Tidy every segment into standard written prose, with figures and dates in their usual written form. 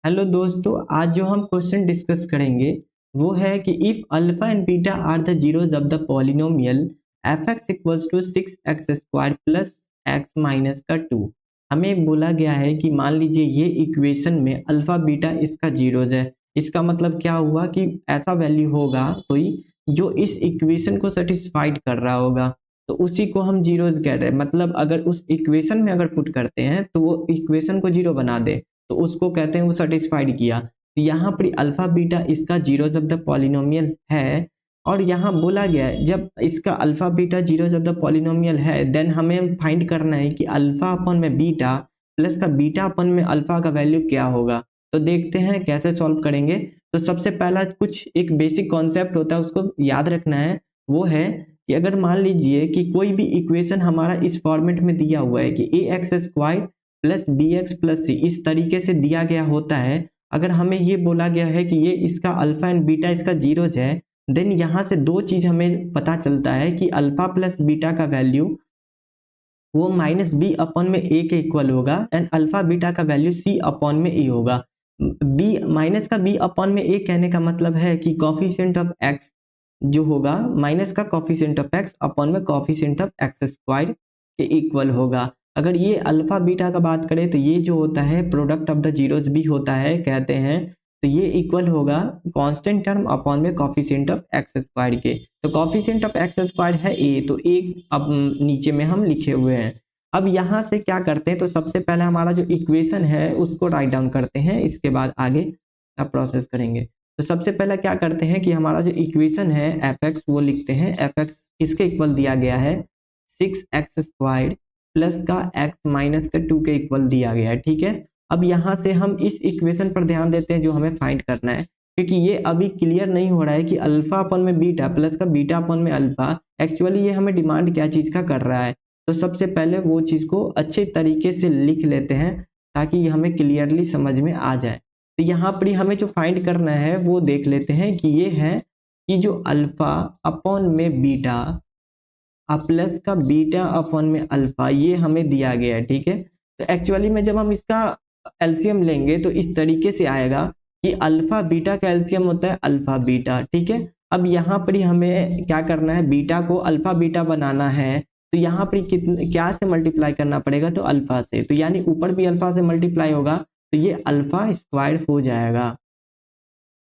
Hello दोस्तों, आज जो हम क्वेश्चन डिस्कस करेंगे वो है कि if alpha and beta are the zeros of the polynomial F X equals to 6x² plus X minus का 2। हमें बोला गया है कि मान लीजिए ये इक्वेशन में अल्फा बीटा इसका जीरोज है। इसका मतलब क्या हुआ कि ऐसा वैल्यू होगा कोई जो इस इक्वेशन को सेटिस्फाइड कर रहा होगा, तो उसी को हम जीरोज कह रहे हैं। मतलब अगर उस इक्वेशन में अगर पुट करते हैं तो वो इक्वेशन को जीरो बना दे तो उसको कहते हैं वो सेटिस्फाइड किया। तो यहाँ पर अल्फा बीटा इसका जीरोज ऑफ द पॉलिनोमियल है और यहाँ बोला गया है जब इसका alpha beta zeros of the polynomial है देन हमें फाइंड करना है कि अल्फा अपन में बीटा प्लस का बीटा अपन में अल्फा का वैल्यू क्या होगा। तो देखते हैं कैसे सॉल्व करेंगे। तो सबसे पहला कुछ एक बेसिक कॉन्सेप्ट होता है उसको याद रखना है, वो है कि अगर मान लीजिए कि कोई भी इक्वेशन हमारा इस फॉर्मेट में दिया हुआ है कि ax² प्लस bx प्लस सी इस तरीके से दिया गया होता है। अगर हमें ये बोला गया है कि ये इसका अल्फा एंड बीटा इसका जीरोज है, देन यहाँ से दो चीज हमें पता चलता है कि अल्फा प्लस बीटा का वैल्यू वो माइनस बी अपॉन में ए के इक्वल होगा एंड अल्फा बीटा का वैल्यू सी अपॉन में ए होगा। बी माइनस का बी अपॉन में ए कहने का मतलब है कि कॉफिशिएंट ऑफ एक्स जो होगा माइनस का कॉफिशिएंट ऑफ एक्स अपॉन में कॉफिशिएंट ऑफ x² के इक्वल होगा। अगर ये अल्फा बीटा का बात करें तो ये जो होता है प्रोडक्ट ऑफ द जीरोज भी होता है कहते हैं, तो ये इक्वल होगा कांस्टेंट टर्म अपॉन में कॉफिशिएंट ऑफ x² के। तो कॉफिशिएंट ऑफ x² है ए, तो ए अब नीचे में हम लिखे हुए हैं। अब यहाँ से क्या करते हैं, तो सबसे पहले हमारा जो इक्वेशन है उसको राइट डाउन करते हैं, इसके बाद आगे का प्रोसेस करेंगे। तो सबसे पहले क्या करते हैं कि हमारा जो इक्वेशन है एफ एक्स वो लिखते हैं। एफ एक्स किसके इक्वल दिया गया है 6x² प्लस का x माइनस का 2 के इक्वल दिया गया है। ठीक है, अब यहाँ से हम इस इक्वेशन पर ध्यान देते हैं जो हमें फाइंड करना है, क्योंकि ये अभी क्लियर नहीं हो रहा है कि अल्फा अपन में बीटा प्लस का बीटा अपन में अल्फा एक्चुअली ये हमें डिमांड क्या चीज का कर रहा है। तो सबसे पहले वो चीज को अच्छे तरीके से लिख लेते हैं ताकि हमें क्लियरली समझ में आ जाए। तो यहाँ पर हमें जो फाइंड करना है वो देख लेते हैं कि ये है कि जो अल्फा अपॉन में बीटा प्लस का बीटा अपॉन में अल्फा ये हमें दिया गया है। ठीक है, तो एक्चुअली में जब हम इसका एलसीएम लेंगे तो इस तरीके से आएगा कि अल्फा बीटा का एलसीएम होता है अल्फा बीटा। ठीक है, अब यहाँ पर ही हमें क्या करना है, बीटा को अल्फा बीटा बनाना है तो यहाँ पर कितने क्या से मल्टीप्लाई करना पड़ेगा, तो अल्फा से। तो यानी ऊपर भी अल्फा से मल्टीप्लाई होगा तो ये अल्फा स्क्वायर हो जाएगा,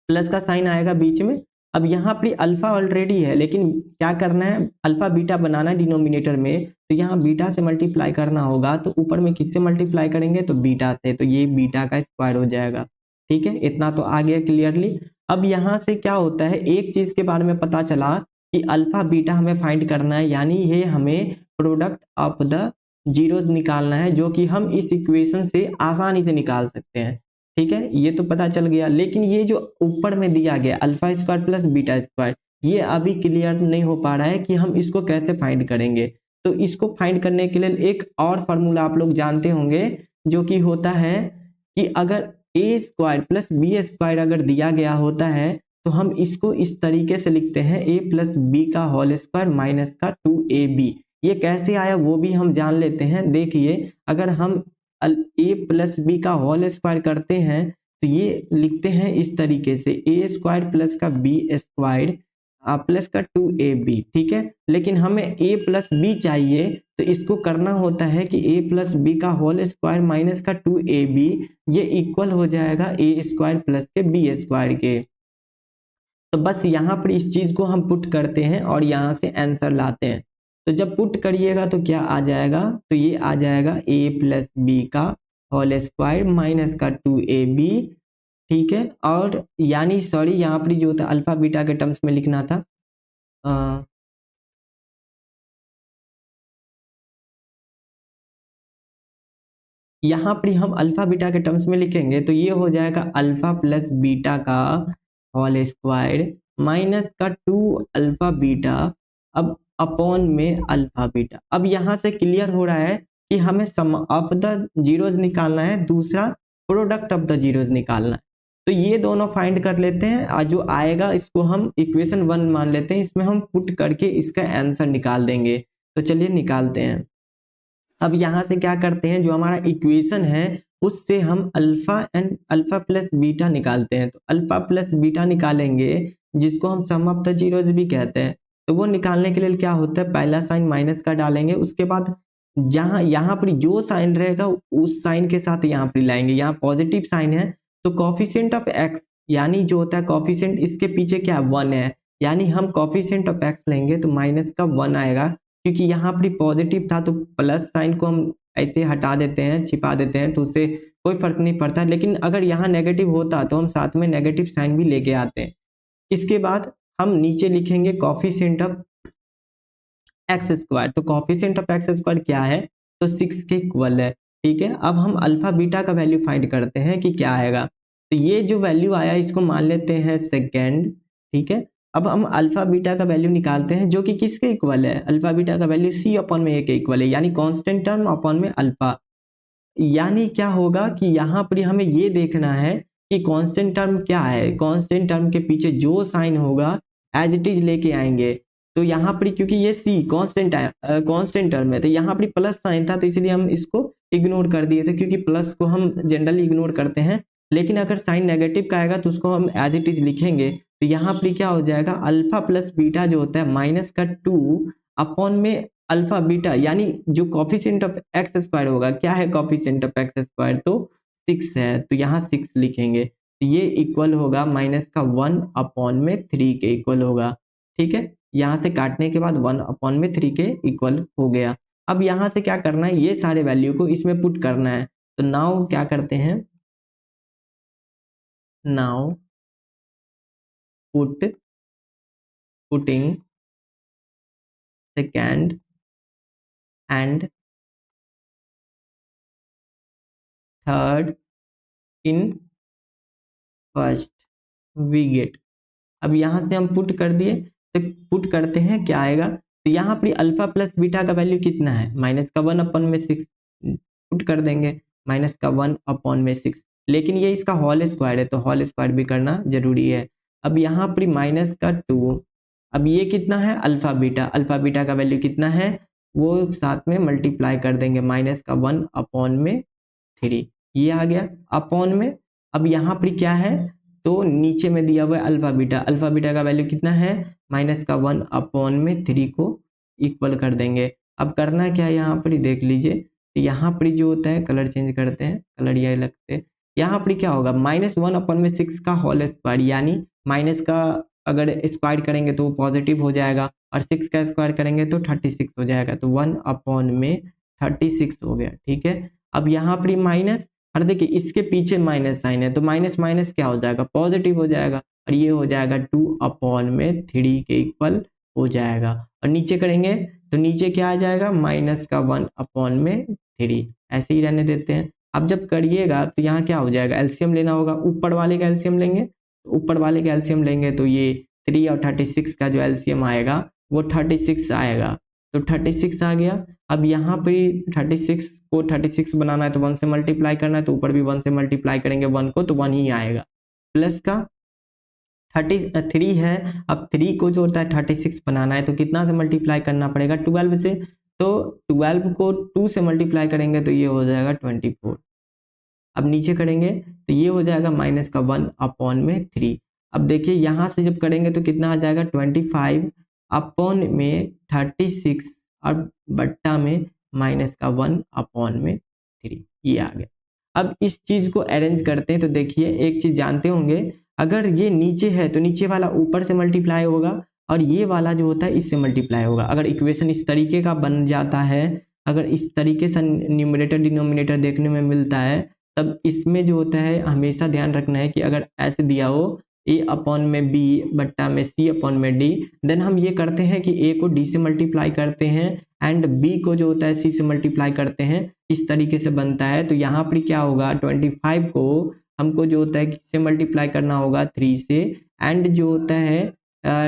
प्लस का साइन आएगा बीच में। अब यहाँ पर अल्फा ऑलरेडी है लेकिन क्या करना है, अल्फा बीटा बनाना है डिनोमिनेटर में, तो यहाँ बीटा से मल्टीप्लाई करना होगा। तो ऊपर में किससे मल्टीप्लाई करेंगे, तो बीटा से, तो ये बीटा का स्क्वायर हो जाएगा। ठीक है, इतना तो आ गया क्लियरली। अब यहाँ से क्या होता है, एक चीज के बारे में पता चला कि अल्फा बीटा हमें फाइंड करना है, यानी ये हमें प्रोडक्ट ऑफ द जीरोज निकालना है, जो कि हम इस इक्वेशन से आसानी से निकाल सकते हैं। ठीक है, ये तो पता चल गया, लेकिन ये जो ऊपर में दिया गया alpha square plus beta square ये अभी क्लियर नहीं हो पा रहा है कि हम इसको कैसे फाइंड करेंगे। तो इसको फाइंड करने के लिए एक और फार्मूला आप लोग जानते होंगे जो कि होता है कि अगर a² प्लस b² अगर दिया गया होता है तो हम इसको इस तरीके से लिखते हैं a प्लस बी का होल स्क्वायर माइनस का 2ab। ये कैसे आया वो भी हम जान लेते हैं। देखिए, अगर हम a प्लस बी का होल स्क्वायर करते हैं तो ये लिखते हैं इस तरीके से a² प्लस का b² प्लस का 2ab। ठीक है, लेकिन हमें a प्लस बी चाहिए तो इसको करना होता है कि a प्लस बी का होल स्क्वायर माइनस का 2ab ये इक्वल हो जाएगा a² प्लस के b² के। तो बस यहाँ पर इस चीज को हम पुट करते हैं और यहाँ से आंसर लाते हैं। तो जब पुट करिएगा तो क्या आ जाएगा, तो ये आ जाएगा a प्लस बी का होल स्क्वायर माइनस का 2ab। ठीक है, और यानी सॉरी यहाँ पर जो होता है अल्फा बीटा के टर्म्स में लिखना था, यहाँ पर हम अल्फा बीटा के टर्म्स में लिखेंगे तो ये हो जाएगा अल्फा प्लस बीटा का होल स्क्वायर माइनस का 2 अल्फा बीटा अब अपॉन में अल्फा बीटा। अब यहाँ से क्लियर हो रहा है कि हमें सम ऑफ द जीरोज निकालना है, दूसरा प्रोडक्ट ऑफ द जीरोज निकालना है। तो ये दोनों फाइंड कर लेते हैं और जो आएगा इसको हम इक्वेशन 1 मान लेते हैं, इसमें हम पुट करके इसका आंसर निकाल देंगे। तो चलिए निकालते हैं। अब यहाँ से क्या करते हैं, जो हमारा इक्वेशन है उससे हम अल्फा प्लस बीटा निकालते हैं। तो अल्फा प्लस बीटा निकालेंगे, जिसको हम सम ऑफ द जीरोज भी कहते हैं। तो वो निकालने के लिए क्या होता है, पहला साइन माइनस का डालेंगे, उसके बाद जहां यहाँ पर जो साइन रहेगा उस साइन के साथ यहाँ पर लाएंगे। यहाँ पॉजिटिव साइन है तो कॉफिशिएंट ऑफ एक्स, यानी जो होता है कॉफिशिएंट, इसके पीछे क्या 1 है, यानी हम कॉफिशिएंट ऑफ एक्स लेंगे तो माइनस का 1 आएगा। क्योंकि यहाँ पर पॉजिटिव था तो प्लस साइन को हम ऐसे हटा देते हैं, छिपा देते हैं, तो उससे कोई फर्क नहीं पड़ता। लेकिन अगर यहाँ नेगेटिव होता तो हम साथ में नेगेटिव साइन भी लेके आते हैं। इसके बाद हम नीचे लिखेंगे कॉफिशिएंट ऑफ एक्स स्क्वायर। तो कॉफिशिएंट ऑफ एक्स स्क्वायर क्या है, तो 6 के इक्वल है। ठीक है, अब हम अल्फा बीटा का वैल्यू फाइंड करते हैं कि क्या आएगा। तो ये जो वैल्यू आया इसको मान लेते हैं सेकेंड। ठीक है, अब हम अल्फा बीटा का वैल्यू निकालते हैं, जो कि किसके इक्वल है, अल्फा बीटा का वैल्यू सी अपॉन में ए के इक्वल है, यानी कांस्टेंट टर्म अपॉन में अल्फा। यानी क्या होगा कि यहाँ पर हमें ये देखना है कि कांस्टेंट टर्म क्या है, कांस्टेंट टर्म के पीछे जो साइन होगा एज इट इज लेके आएंगे। तो यहाँ पर क्योंकि ये सी कांस्टेंट टर्म है, तो यहाँ पर प्लस साइन था तो इसलिए हम इसको इग्नोर कर दिए थे, क्योंकि प्लस को हम जनरली इग्नोर करते हैं। लेकिन अगर साइन नेगेटिव का आएगा तो उसको हम एज इट इज लिखेंगे। तो यहाँ पर क्या हो जाएगा, अल्फा प्लस बीटा जो होता है माइनस का 2 अपॉन में अल्फा बीटा, यानी जो कॉफिशिएंट ऑफ एक्स स्क्वायर होगा, क्या है कॉफिशिएंट ऑफ एक्स स्क्वायर, तो 6 है, तो यहाँ 6 लिखेंगे। तो ये इक्वल होगा माइनस का 1 अपॉन में 3 के इक्वल होगा। ठीक है, यहाँ से काटने के बाद 1 अपॉन में 3 के इक्वल हो गया। अब यहाँ से क्या करना है, ये सारे वैल्यू को इसमें पुट करना है। तो नाउ क्या करते हैं, now putting second and third in first we get. अब यहाँ से हम पुट कर दिए, तो पुट करते हैं क्या आएगा। तो यहाँ पर अल्फा प्लस बीटा का वैल्यू कितना है, माइनस का 1 अपॉन में 6 पुट कर देंगे, माइनस का 1 अपॉन में 6। लेकिन ये इसका होल स्क्वायर है तो होल स्क्वायर भी करना जरूरी है। अब यहाँ पर माइनस का 2, अब ये कितना है अल्फा बीटा का वैल्यू कितना है, वो साथ में मल्टीप्लाई कर देंगे, माइनस का 1 अपॉन में 3, ये आ गया अपॉन में। अब यहाँ पर क्या है, तो नीचे में दिया हुआ है अल्फा बीटा का वैल्यू कितना है, माइनस का 1 अपॉन में 3 को इक्वल कर देंगे। अब करना क्या है, यहाँ पर देख लीजिए, तो यहाँ पर जो होता है, कलर चेंज करते हैं, कलर ये लगते हैं। यहाँ पर क्या होगा, माइनस 1 अपॉन में 6 का होल स्क्वायर, यानी माइनस का अगर स्क्वायर करेंगे तो पॉजिटिव हो जाएगा, और 6 का स्क्वायर करेंगे तो 36 हो जाएगा, तो 1 अपॉन में 36 हो गया। ठीक है, अब यहाँ पर माइनस, और देखिए इसके पीछे माइनस साइन है तो माइनस माइनस क्या हो जाएगा, पॉजिटिव हो जाएगा, और ये हो जाएगा 2 अपॉन में 3 के इक्वल हो जाएगा। और नीचे करेंगे तो नीचे क्या आ जाएगा, माइनस का 1 अपॉन में 3, ऐसे ही रहने देते हैं। अब जब करिएगा तो यहाँ क्या हो जाएगा, एलसीएम लेना होगा, ऊपर वाले का एलसीएम लेंगे, ऊपर वाले का एलसीएम लेंगे तो ये 3 और 36 का जो एलसीएम आएगा वो 36 आएगा, तो 36 आ गया। अब यहाँ पे 36 को 36 बनाना है तो 1 से मल्टीप्लाई करना है, तो ऊपर भी 1 से मल्टीप्लाई करेंगे 1 को तो 1 ही आएगा। प्लस का 33 है, अब 3 को जो होता है 36 बनाना है तो कितना से मल्टीप्लाई करना पड़ेगा, 12 से, तो 12 को 2 से मल्टीप्लाई करेंगे तो ये हो जाएगा 24। अब नीचे करेंगे तो ये हो जाएगा माइनस का 1 अपॉन में 3। अब देखिए यहाँ से जब करेंगे तो कितना आ जाएगा, 25 अपॉन में 36 और बट्टा में माइनस का 1 अपॉन में 3, ये आ गया। अब इस चीज को अरेंज करते हैं तो देखिए एक चीज जानते होंगे, अगर ये नीचे है तो नीचे वाला ऊपर से मल्टीप्लाई होगा और ये वाला जो होता है इससे मल्टीप्लाई होगा। अगर इक्वेशन इस तरीके का बन जाता है, अगर इस तरीके से न्यूमरेटर डिनोमिनेटर देखने में मिलता है, तब इसमें जो होता है हमेशा ध्यान रखना है कि अगर ऐसे दिया हो a अपॉन में b बट्टा में c अपॉन में d, देन हम ये करते हैं कि a को d से मल्टीप्लाई करते हैं एंड b को जो होता है c से मल्टीप्लाई करते हैं, इस तरीके से बनता है। तो यहाँ पर क्या होगा, 25 को हमको जो होता है किससे मल्टीप्लाई करना होगा, 3 से, एंड जो होता है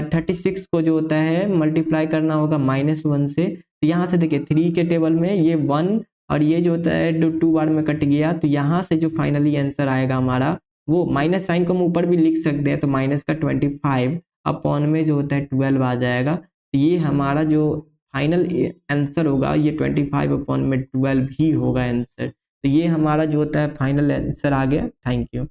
36 को जो होता है मल्टीप्लाई करना होगा -1 से। तो यहाँ से देखिए 3 के टेबल में ये 1 और ये जो होता है 2 बार में कट गया, तो यहाँ से जो फाइनली आंसर आएगा हमारा, वो माइनस साइन को हम ऊपर भी लिख सकते हैं, तो माइनस का 25 अपॉन में जो होता है 12 आ जाएगा। तो ये हमारा जो फाइनल आंसर होगा ये 25 अपॉन में 12 ही होगा आंसर। तो ये हमारा जो होता है फाइनल आंसर आ गया। Thank you.